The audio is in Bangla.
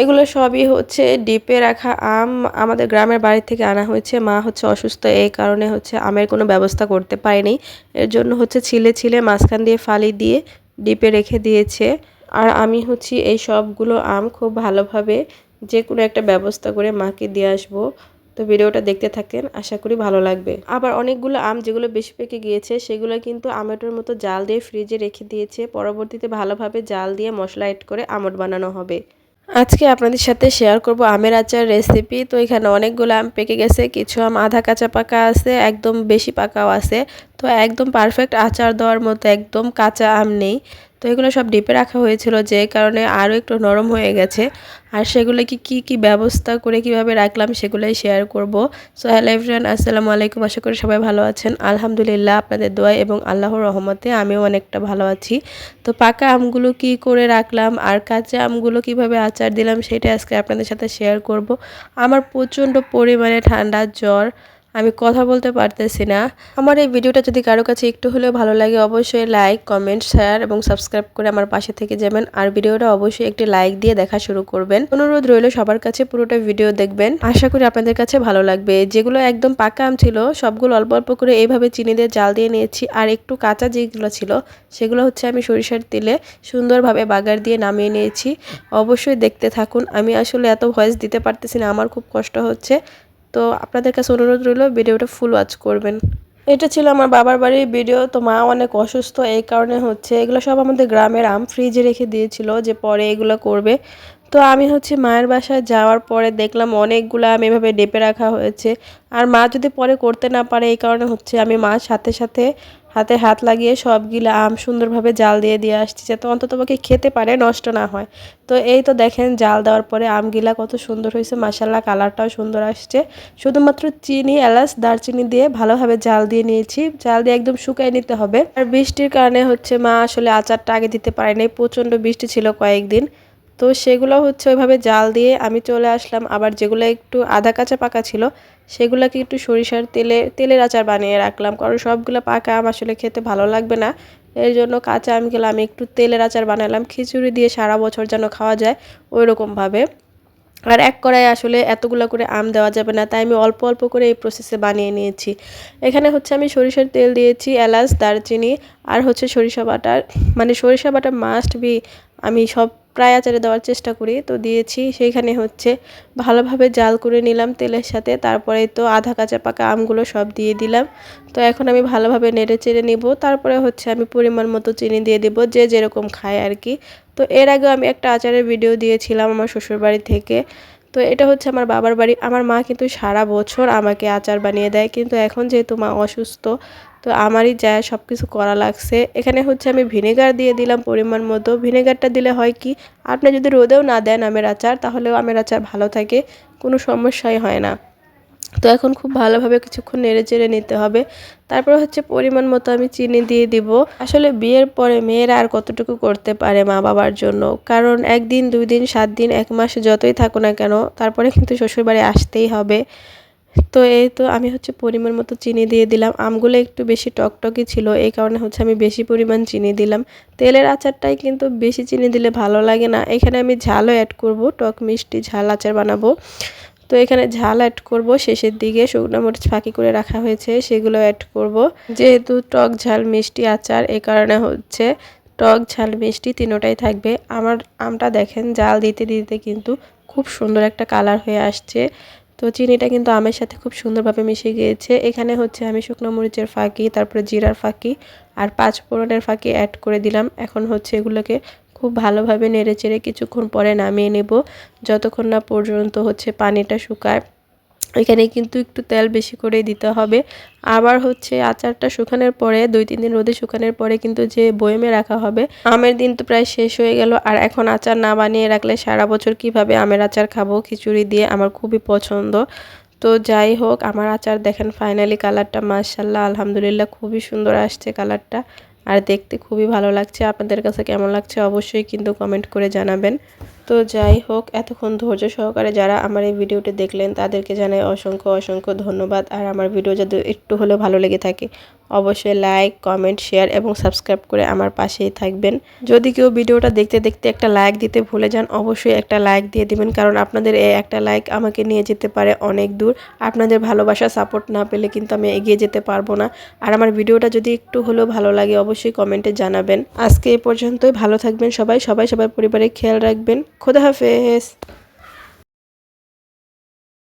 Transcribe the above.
এগুলো সবই হচ্ছে ডিপে রাখা আম। আমাদের গ্রামের বাড়ি থেকে আনা হয়েছে। মা হচ্ছে অসুস্থ, এই কারণে হচ্ছে আমের কোনো ব্যবস্থা করতে পারেনি। এর জন্য হচ্ছে ছিলে ছিলে মাঝখান দিয়ে ফালি দিয়ে ডিপে রেখে দিয়েছে। আর আমি হচ্ছে এই সবগুলো আম খুব ভালোভাবে যে কোনো একটা ব্যবস্থা করে মাকে দিয়ে আসবো। তো ভিডিওটা দেখতে থাকেন, আশা করি ভালো লাগবে। আবার অনেকগুলো আম যেগুলো বেশি পেকে গিয়েছে সেগুলো কিন্তু আমেটোর মতো জাল দিয়ে ফ্রিজে রেখে দিয়েছে। পরবর্তীতে ভালোভাবে জাল দিয়ে মশলা এড করে আমট বানানো হবে। আজকে আপনাদের সাথে শেয়ার করব আমের আচার রেসিপি। তো এখানে অনেকগুলো আম পেকে গেছে, কিছু আম আধা কাঁচা পাকা আছে, একদম বেশি পাকাও আছে। তো একদম পারফেক্ট আচার দেওয়ার মতো একদম কাঁচা আম নেই। তো এগুলো সব ডিপে রাখা হয়েছিল, যে কারণে আরও একটু নরম হয়ে গেছে। আর সেগুলোকে কি ব্যবস্থা করে কিভাবে রাখলাম সেগুলোই শেয়ার করব। সো হ্যালো এভরিওয়ান, আসসালামু আলাইকুম। আশা করি সবাই ভালো আছেন। আলহামদুলিল্লাহ, আপনাদের দোয়া এবং আল্লাহর রহমতে আমিও অনেকটা ভালো আছি। তো পাকা আমগুলো কি করে রাখলাম আর কাঁচা আমগুলো কিভাবে আচার দিলাম সেটা আজকে আপনাদের সাথে শেয়ার করব। আমার প্রচণ্ড পরিমাণে ঠান্ডা জ্বর, আমি কথা বলতে পারতেছি না। আমার এই ভিডিওটা যদি কারো কাছে একটু হলেও ভালো লাগে অবশ্যই লাইক, কমেন্ট, শেয়ার এবং সাবস্ক্রাইব করে আমার পাশে থেকে যাবেন। আর ভিডিওটা অবশ্যই একটি লাইক দিয়ে দেখা শুরু করবেন। অনুরোধ রইল সবার কাছে পুরোটা ভিডিও দেখবেন, আশা করি আপনাদের কাছে ভালো লাগবে। যেগুলো একদম পাকা আম ছিল সবগুলো অল্প অল্প করে এইভাবে চিনি দিয়ে জাল দিয়ে নিয়েছি। আর একটু কাঁচা যেগুলো ছিল সেগুলো হচ্ছে আমি সরিষার তেলে সুন্দরভাবে বাগার দিয়ে নামিয়ে নিয়েছি। অবশ্যই দেখতে থাকুন। আমি আসলে এত ভয়েস দিতে পারতেছি না, আমার খুব কষ্ট হচ্ছে। তো আপনাদের কাছে অনুরোধ রইল ভিডিওটা ফুল ওয়াচ করবেন। এটা ছিল আমার বাবার বাড়ির ভিডিও। তো মা অনেক অসুস্থ, এই কারণে হচ্ছে এগুলো সব আমাদের গ্রামের আম ফ্রিজে রেখে দিয়েছিল যে পরে এগুলো করবে। তো আমি হচ্ছে মায়ের বাসায় যাওয়ার পরে দেখলাম অনেকগুলো আম এভাবে ডেপে রাখা হয়েছে। আর মা যদি পরে করতে না পারে এই কারণে হচ্ছে আমি মার সাথে সাথে হাতে হাত লাগিয়ে সবগুলা আম সুন্দরভাবে জাল দিয়ে দিয়ে আসছি, যাতে অন্ততপক্ষে খেতে পারে, নষ্ট না হয়। তো এই তো দেখেন জাল দেওয়ার পরে আমগুলা কত সুন্দর হয়েছে, মাশাআল্লাহ কালারটাও সুন্দর আসছে। শুধুমাত্র চিনি, এলাচ, দারচিনি দিয়ে ভালোভাবে জাল দিয়ে নিয়েছি। জাল দিয়ে একদম শুকায় নিতে হবে। আর বৃষ্টির কারণে হচ্ছে মা আসলে আচারটা আগে দিতে পারেনি, প্রচণ্ড বৃষ্টি ছিল কয়েকদিন। তো সেগুলো হচ্ছে ওইভাবে জাল দিয়ে আমি চলে আসলাম। আবার যেগুলো একটু আধা কাঁচা পাকা ছিল সেগুলোকে একটু সরিষার তেলের আচার বানিয়ে রাখলাম, কারণ সবগুলো পাকা আম আসলে খেতে ভালো লাগবে না। এর জন্য কাঁচা আমগুলো আমি একটু তেলের আচার বানালাম, খিচুড়ি দিয়ে সারা বছর যেন খাওয়া যায় ওই রকমভাবে। আর এক কড়াইয়ে আসলে এতগুলো করে আম দেওয়া যাবে না, তাই আমি অল্প অল্প করে এই প্রসেসে বানিয়ে নিয়েছি। এখানে হচ্ছে আমি সরিষার তেল দিয়েছি, এলাচ, দারচিনি আর হচ্ছে সরিষা বাটা, মানে সরিষা বাটা মাস্ট বি। আমি সব প্রায় আচারে দেওয়ার চেষ্টা করি, তো দিয়েছি। সেইখানে হচ্ছে ভালোভাবে জাল করে নিলাম তেলের সাথে। তারপরে তো আধা কাঁচা পাকা আমগুলো সব দিয়ে দিলাম। তো এখন আমি ভালোভাবে নেড়ে চেড়ে নিব। তারপরে হচ্ছে আমি পরিমাণ মতো চিনি দিয়ে দেবো, যে যেরকম খায় আর কি। তো এর আগেও আমি একটা আচারের ভিডিও দিয়েছিলাম আমার শ্বশুরবাড়ি থেকে। তো এটা হচ্ছে আমার বাবার বাড়ি। আমার মা কিন্তু সারা বছর আমাকে আচার বানিয়ে দেয়, কিন্তু এখন যেহেতু মা অসুস্থ তো আমারই যায় সব কিছু করা লাগছে। এখানে হচ্ছে আমি ভিনেগার দিয়ে দিলাম পরিমাণ মতো। ভিনেগারটা দিলে হয় কি, আপনি যদি রোদেও না দেন আমের আচার তাহলেও আমের আচার ভালো থাকে, কোনো সমস্যাই হয় না। তো এখন খুব ভালোভাবে কিছুক্ষণ নেড়ে চেড়ে নিতে হবে। তারপর হচ্ছে পরিমাণ মতো আমি চিনি দিয়ে দিব। আসলে বিয়ের পরে মেয়েরা আর কতটুকু করতে পারে মা বাবার জন্য, কারণ একদিন, 2 দিন, 7 দিন, 1 মাস যতই থাকো না কেন তারপরে কিন্তু শ্বশুরবাড়ি আসতেই হবে। তো এই তো আমি হচ্ছে পরিমাণ মতো চিনি দিয়ে দিলাম। আমগুলো একটু বেশি টকটকে ছিল, এই কারণে হচ্ছে আমি বেশি পরিমাণ চিনি দিলাম। তেলের আচারটাই কিন্তু বেশি চিনি দিলে ভালো লাগে না। এখানে আমি ঝালও অ্যাড করব, টক মিষ্টি ঝাল আচার বানাবো। তো এখানে ঝাল অ্যাড করব শেষের দিকে, শুকনো মরিচ ফাঁকি করে রাখা হয়েছে সেগুলো অ্যাড করব। যেহেতু টক ঝাল মিষ্টি আচার, এই কারণে হচ্ছে টক ঝাল মিষ্টি তিনোটাই থাকবে। আমার আমটা দেখেন জাল দিতে দিতে কিন্তু খুব সুন্দর একটা কালার হয়ে আসছে। তো চিনিটা কিন্তু আমের সাথে খুব সুন্দরভাবে মিশে গিয়েছে। এখানে হচ্ছে আমি শুকনো মরিচের ফাঁকি, তারপরে জিরার ফাঁকি আর 5 ফোড়নের ফাঁকি অ্যাড করে দিলাম। এখন হচ্ছে এগুলোকে খুব ভালোভাবে নেড়েচেড়ে কিছুক্ষণ পরে নামিয়ে নেব, যতক্ষণ না পর্যন্ত হচ্ছে পানিটা শুকায়। এখানে কিন্তু একটু তেল বেশি করে দিতে হবে। আবার হচ্ছে আচারটা শুকানোর পরে 2-3 দিন রোদে শুকানোর পরে কিন্তু যে বয়মে রাখা হবে। আমের দিন তো প্রায় শেষ হয়ে গেল, আর এখন আচার না বানিয়ে রাখলে সারা বছর কিভাবে আমের আচার খাবো খিচুড়ি দিয়ে, আমার খুবই পছন্দ। তো যাই হোক, আমার আচার দেখেন ফাইনালি কালারটা মাশাআল্লাহ আলহামদুলিল্লাহ খুবই সুন্দর আসছে কালারটা, আর দেখতে খুবই ভালো লাগছে। আপনাদের কাছে কেমন লাগছে অবশ্যই কিন্তু কমেন্ট করে জানাবেন। তো যাই হোক, এতক্ষণ ধৈর্য সহকারে যারা আমার এই ভিডিওটি দেখলেন তাদেরকে জানাই অসংখ্য অসংখ্য ধন্যবাদ। আর আমার ভিডিও যদি একটু হলেও ভালো লেগে থাকে অবশ্যই লাইক, কমেন্ট, শেয়ার এবং সাবস্ক্রাইব করে আমার পাশেই থাকবেন। যদি কেউ ভিডিওটা দেখতে দেখতে একটা লাইক দিতে ভুলে যান অবশ্যই একটা লাইক দিয়ে দিবেন, কারণ আপনাদের এই একটা লাইক আমাকে নিয়ে যেতে পারে অনেক দূর। আপনাদের ভালোবাসা সাপোর্ট না পেলে কিন্তু আমি এগিয়ে যেতে পারবো না। আর আমার ভিডিওটা যদি একটু হলেও ভালো লাগে অবশ্যই কমেন্টে জানাবেন। আজকে এই পর্যন্তই, ভালো থাকবেন সবাই সবার পরিবারের খেয়াল রাখবেন। খোদা হাফেজ।